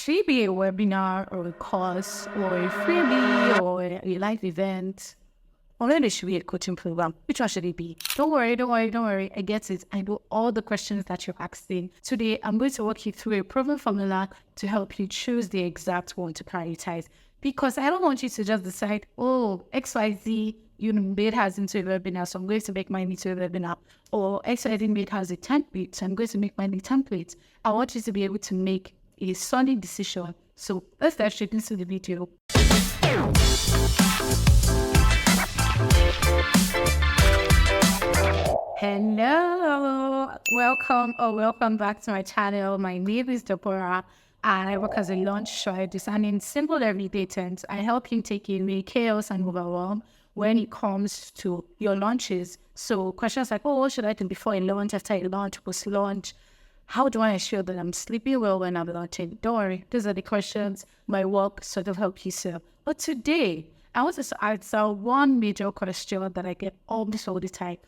should be a webinar or a course or a freebie or a live event? Or maybe it should be a coaching program. Which one should it be? Don't worry. I get it. I know all the questions that you're asking. Today, I'm going to walk you through a proven formula to help you choose the exact one to prioritize. Because I don't want you to just decide, XYZ, made has into a webinar, so I'm going to make mine into a webinar. Or XYZ made has a template, so I'm going to make mine a template. I want you to be able to make a solid decision. So let's dive straight into the video. Hello, welcome back to my channel. My name is Deborah and I work as a launch strategist, and in simple everyday terms, I help you take away chaos and overwhelm when it comes to your launches. So questions like, what should I do before a launch, after a launch, post-launch? How do I ensure that I'm sleeping well when I'm launching? Don't worry, these are the questions my work sort of help you solve. But today, I want to answer one major question that I get almost all the time.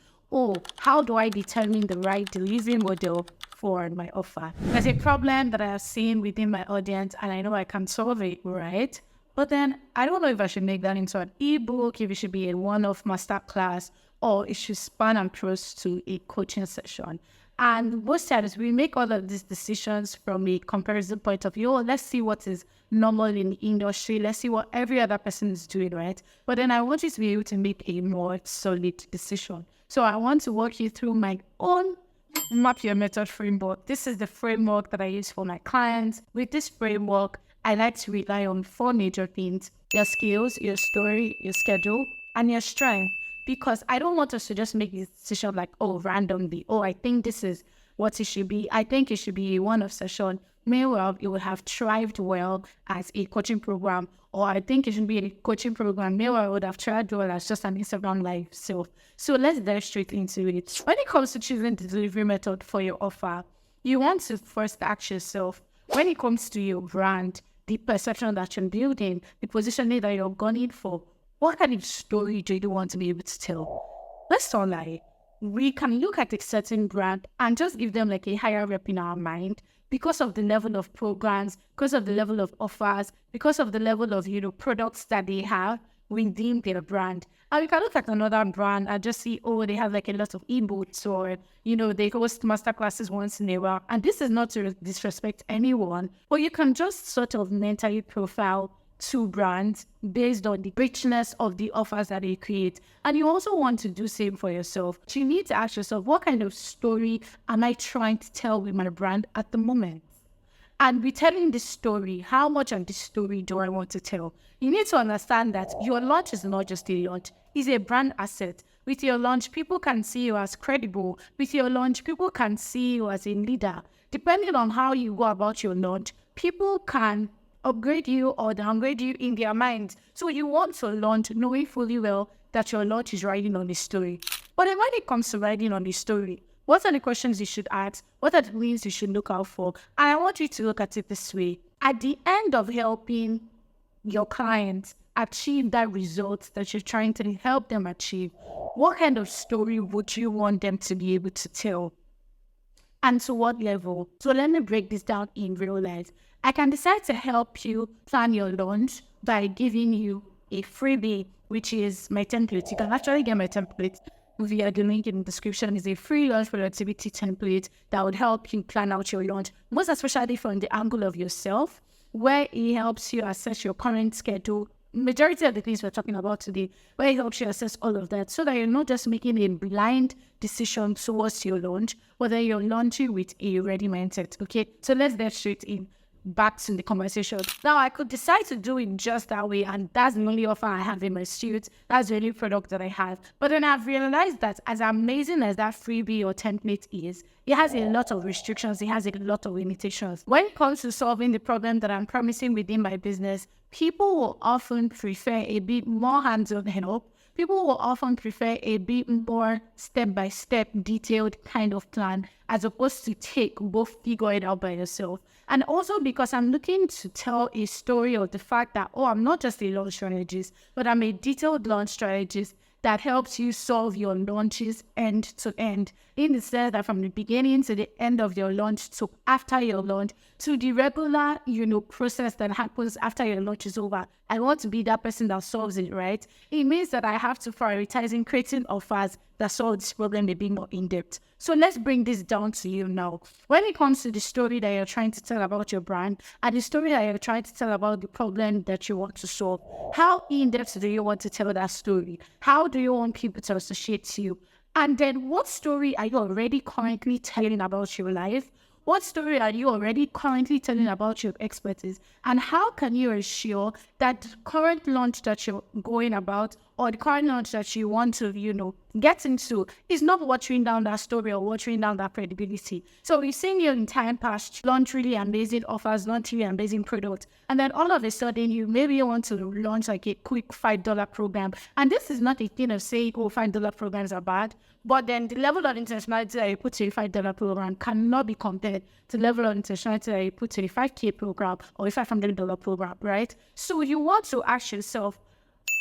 How do I determine the right delivery model for my offer? There's a problem that I have seen within my audience and I know I can solve it, right? But then I don't know if I should make that into an ebook, if it should be a one-off masterclass, or it should span and cross to a coaching session. And most times we make all of these decisions from a comparison point of view. Let's see what is normal in the industry. Let's see what every other person is doing, right? But then I want you to be able to make a more solid decision. So I want to walk you through my own Map Your Method framework. This is the framework that I use for my clients. With this framework, I like to rely on 4 major things: your skills, your story, your schedule, and your strength. Because I don't want us to just make this decision like, randomly. I think this is what it should be. I think it should be a one-off session. Meanwhile, it would have thrived well as a coaching program. Or I think it should be a coaching program. Meanwhile, it would have thrived well as just an Instagram live. So let's dive straight into it. When it comes to choosing the delivery method for your offer, you want to first ask yourself, when it comes to your brand, the perception that you're building, the positioning that you're gunning for, what kind of story do you want to be able to tell? Let's not lie. We can look at a certain brand and just give them like a higher rep in our mind because of the level of programs, because of the level of offers, because of the level of, products that they have within their brand. And we can look at another brand and just see, they have like a lot of ebooks, or, they host masterclasses once in a while. And this is not to disrespect anyone, but you can just sort of mentally profile 2 brands based on the richness of the offers that they create. And you also want to do same for yourself. You need to ask yourself, what kind of story am I trying to tell with my brand at the moment? And with telling this story, how much of this story do I want to tell? You need to understand that your launch is not just a launch, it's a brand asset. With your launch, people can see you as credible. With your launch, people can see you as a leader. Depending on how you go about your launch, people can upgrade you or downgrade you in their minds. So you want to launch knowing fully well that your launch is riding on the story. But then when it comes to riding on the story, what are the questions you should ask? What are the things you should look out for? And I want you to look at it this way. At the end of helping your clients achieve that result that you're trying to help them achieve, what kind of story would you want them to be able to tell? And to what level? So let me break this down in real life. I can decide to help you plan your launch by giving you a freebie, which is my template. You can actually get my template via the link in the description. It's a free launch productivity template that would help you plan out your launch, most especially from the angle of yourself, where it helps you assess your current schedule. Majority of the things we're talking about today, where it helps you assess all of that so that you're not just making a blind decision towards your launch, whether you're launching with a ready mindset. Okay, so let's dive straight in. Back to the conversation. Now, I could decide to do it just that way, and that's the only offer I have in my suite. That's the only product that I have. But then I've realized that as amazing as that freebie or template is, it has a lot of restrictions. It has a lot of limitations. When it comes to solving the problem that I'm promising within my business, people will often prefer a bit more hands-on help. People will often prefer a bit more step-by-step detailed kind of plan as opposed to figure it out by yourself. And also because I'm looking to tell a story of the fact that, I'm not just a launch strategist, but I'm a detailed launch strategist that helps you solve your launches end to end. In the sense that from the beginning to the end of your launch, to after your launch, to the regular, process that happens after your launch is over. I want to be that person that solves it, right? It means that I have to prioritize in creating offers that solve this problem a bit more in depth. So let's bring this down to you now. When it comes to the story that you're trying to tell about your brand and the story that you're trying to tell about the problem that you want to solve, how in depth do you want to tell that story? How do you want people to associate you? And then what story are you already currently telling about your life? What story are you already currently telling about your expertise? And how can you ensure that the current launch that you're going about or the current launch that you want to, get into is not watering down that story or watering down that credibility? So we've seen your entire past launch really amazing offers, launch really amazing products. And then all of a sudden, you maybe want to launch like a quick $5 program. And this is not a thing of saying, oh, $5 programs are bad. But then the level of intentionality that you put to a $5 program cannot be compared to the level of intentionality that you put to a $5K program or a $500 program, right? So you want to ask yourself,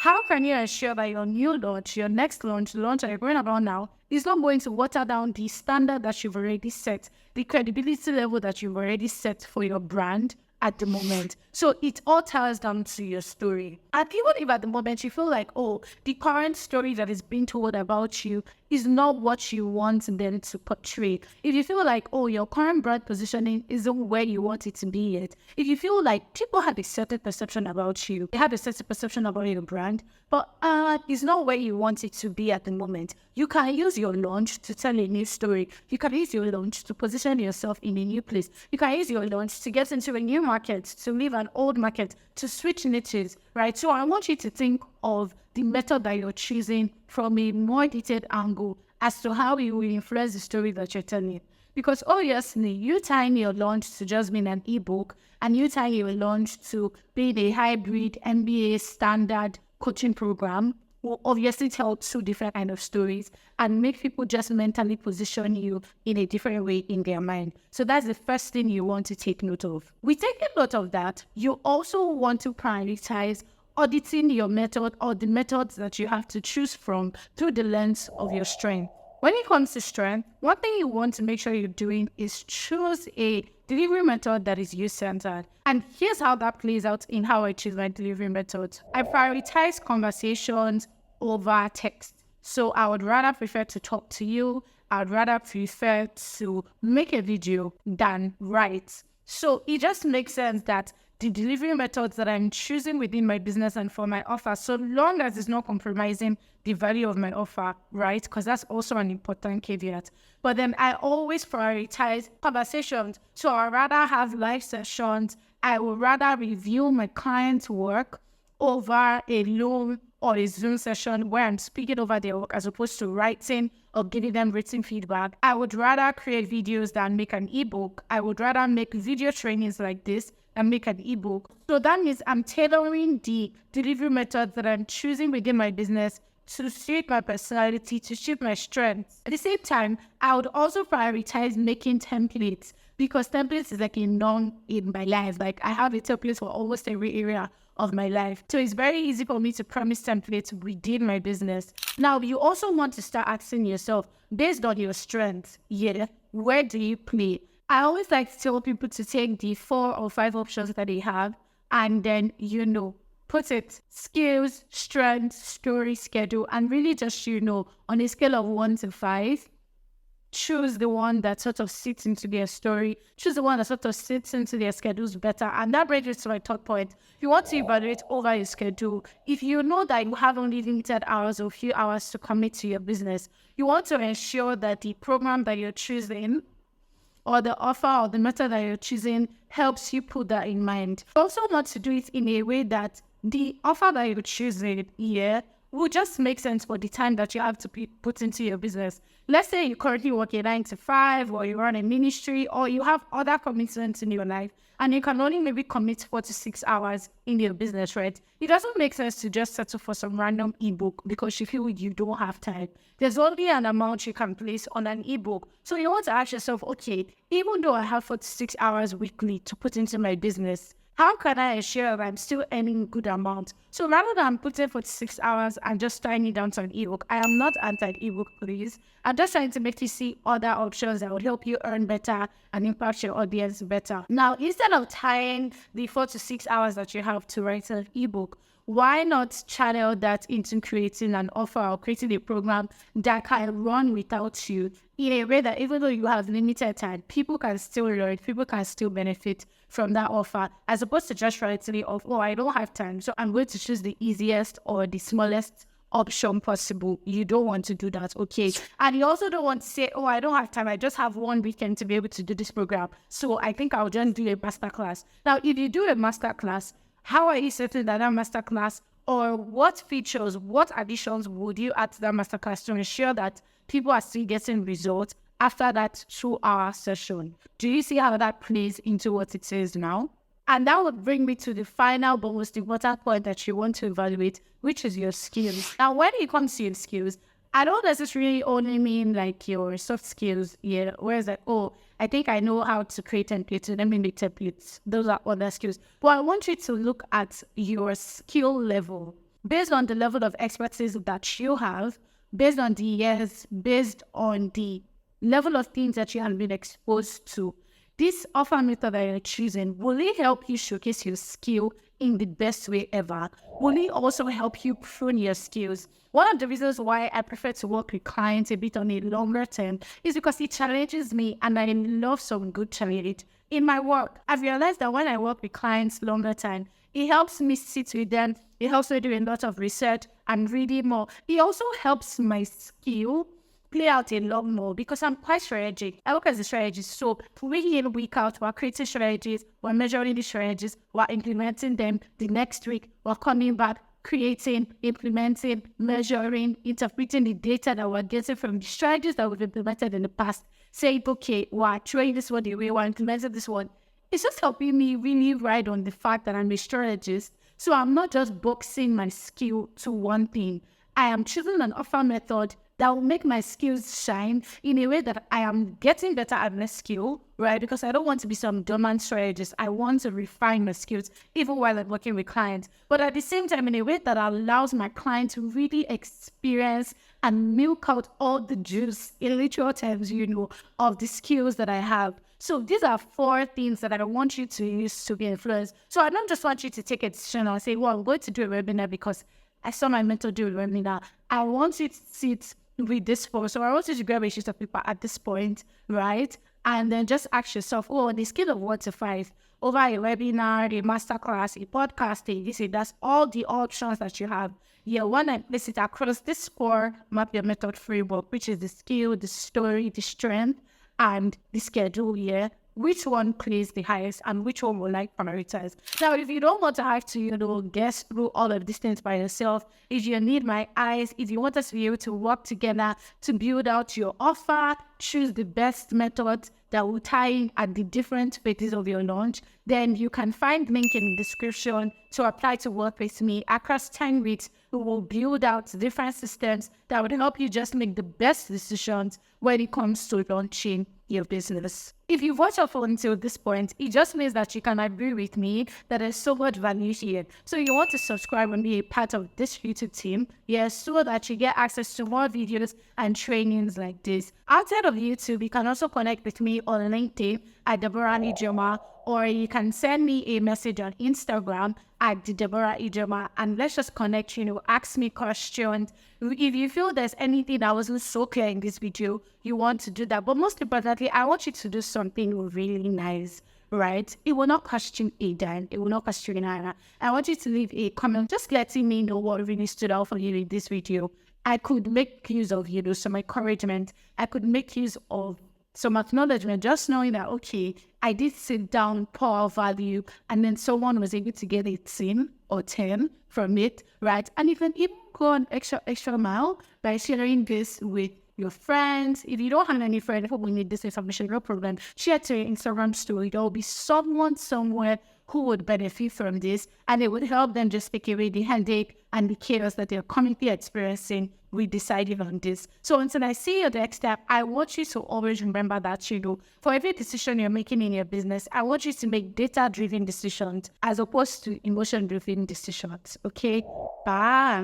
how can you ensure that your new launch, your next launch, the launch that you're going about now, is not going to water down the standard that you've already set, the credibility level that you've already set for your brand at the moment? So it all ties down to your story. And even if at the moment you feel like, oh, the current story that is being told about you is not what you want them to portray. If you feel like, oh, your current brand positioning isn't where you want it to be yet. If you feel like people have a certain perception about you, they have a certain perception about your brand, but it's not where you want it to be at the moment. You can use your launch to tell a new story. You can use your launch to position yourself in a new place. You can use your launch to get into a new market, to leave an old market, to switch niches, right? So I want you to think of the method that you're choosing from a more detailed angle as to how it will influence the story that you're telling. Because obviously, you tying your launch to just being an ebook and you tying your launch to being a hybrid MBA standard coaching program will obviously tell two different kind of stories and make people just mentally position you in a different way in their mind. So that's the first thing you want to take note of. With taking note of that, you also want to prioritize auditing your method or the methods that you have to choose from through the lens of your strength. When it comes to strength, one thing you want to make sure you're doing is choose a delivery method that is you-centered. And here's how that plays out in how I choose my delivery methods. I prioritize conversations over text. So I would rather prefer to talk to you. I would rather prefer to make a video than write. So it just makes sense that the delivery methods that I'm choosing within my business and for my offer, so long as it's not compromising the value of my offer, right? Because that's also an important caveat. But then I always prioritize conversations. So I'd rather have live sessions. I would rather review my client's work over a Loom or a Zoom session where I'm speaking over their work as opposed to writing or giving them written feedback. I would rather create videos than make an ebook. I would rather make video trainings like this and make an ebook. So that means I'm tailoring the delivery methods that I'm choosing within my business to suit my personality, to suit my strengths. At the same time, I would also prioritize making templates because templates is like a norm in my life. Like I have a template for almost every area of my life. So it's very easy for me to promise templates within my business. Now, you also want to start asking yourself, based on your strengths, where do you play? I always like to tell people to take the 4 or 5 options that they have and then, put it skills, strengths, story, schedule, and really just, on a scale of 1 to 5, choose the one that sort of sits into their story, choose the one that sort of sits into their schedules better. And that brings us to my third point. If you want to evaluate over your schedule, if you know that you have only limited hours or few hours to commit to your business, you want to ensure that the program that you're choosing or the offer or the method that you're choosing helps you put that in mind. You also want to do it in a way that the offer that you're choosing will just make sense for the time that you have to put into your business. Let's say you currently work a 9 to 5 or you run a ministry or you have other commitments in your life and you can only maybe commit 4 to 6 hours in your business, right? It doesn't make sense to just settle for some random ebook because you feel you don't have time. There's only an amount you can place on an ebook. So you want to ask yourself, okay, even though I have 4 to 6 hours weekly to put into my business, How can I ensure that I'm still earning good amount? So rather than putting 46 hours and just tying it down to an ebook, I am not anti-ebook, please. I'm just trying to make you see other options that would help you earn better and impact your audience better. Now, instead of tying the 4 to 6 hours that you have to write an ebook, why not channel that into creating an offer or creating a program that can run without you in a way that even though you have limited time, people can still learn, people can still benefit from that offer, as opposed to just writing off, oh, I don't have time, so I'm going to choose the easiest or the smallest option possible. You don't want to do that, okay? And you also don't want to say, oh, I don't have time, I just have one weekend to be able to do this program, so I think I'll just do a masterclass. Now, if you do a masterclass, how are you certain that masterclass, or what features, what additions would you add to that masterclass to ensure that people are still getting results after that 2-hour session? Do you see how that plays into what it is now? And that would bring me to the final but most important point that you want to evaluate, which is your skills. Now, when it comes to your skills, I don't necessarily only mean like your soft skills, yeah, where it's like, oh, I think I know how to create templates, so let me make templates. Those are other skills. But I want you to look at your skill level based on the level of expertise that you have, based on the years, based on the level of things that you have been exposed to. This offer method that you're choosing, will it help you showcase your skill in the best way ever? Will it also help you prune your skills? One of the reasons why I prefer to work with clients a bit on a longer term is because it challenges me, and I love some good challenge in my work. I've realized that when I work with clients longer time, it helps me sit with them. It helps me do a lot of research and reading more. It also helps my skill play out a lot more because I'm quite strategic. I work as a strategist. So week in, week out, we're creating strategies, we're measuring the strategies, we're implementing them the next week, we're coming back, creating, implementing, measuring, interpreting the data that we're getting from the strategies that we've implemented in the past. Saying, okay, we're trying this one the way we're implementing this one. It's just helping me really ride on the fact that I'm a strategist. So I'm not just boxing my skill to one thing. I am choosing an offer method that will make my skills shine in a way that I am getting better at my skill, right? Because I don't want to be some dormant strategist. I want to refine my skills even while I'm working with clients. But at the same time, in a way that allows my client to really experience and milk out all the juice, in literal terms, of the skills that I have. So these are 4 things that I want you to use to be influenced. So I don't just want you to take a decision and say, well, I'm going to do a webinar because I saw my mentor do a webinar. I want you to sit with this for. So I want you to grab a sheet of paper at this point, right? And then just ask yourself, oh, on the scale of 1 to 5, over a webinar, a masterclass, a podcasting, that's all the options that you have. Yeah, when I place it across this 4 map your method framework, which is the skill, the story, the strength, and the schedule, yeah, which one plays the highest and which one will I prioritize? Now, if you don't want to have to, guess through all of these things by yourself, if you need my eyes, if you want us to be able to work together to build out your offer, choose the best method that will tie in at the different phases of your launch, then you can find link in the description to apply to work with me. Across 10 weeks, we will build out different systems that would help you just make the best decisions when it comes to launching your business. If you've watched up until this point, it just means that you can agree with me that there's so much value here. So you want to subscribe and be a part of this YouTube team, yes, so that you get access to more videos and trainings like this. Outside of YouTube, you can also connect with me on LinkedIn at Deborah Ijeoma, or you can send me a message on Instagram at Deborah Ijeoma, and let's just connect, ask me questions. If you feel there's anything that wasn't so clear in this video, you want to do that. But most importantly, I want you to do something really nice, right? It will not cost you a dime. It will not cost you an hour. I want you to leave a comment just letting me know what really stood out for you in this video. I could make use of, some encouragement. I could make use of some acknowledgement, just knowing that, okay, I did sit down, pour value, and then someone was able to get a 10 or 10 from it, right? And you can even go an extra mile by sharing this with your friends. If you don't have any friends who will need this information, no problem. Share to your Instagram story. There will be someone somewhere who would benefit from this, and it would help them just take away the headache and the chaos that they're currently experiencing with deciding on this. So until I see your next step, I want you to always remember that, for every decision you're making in your business, I want you to make data-driven decisions as opposed to emotion-driven decisions. Okay? Bye.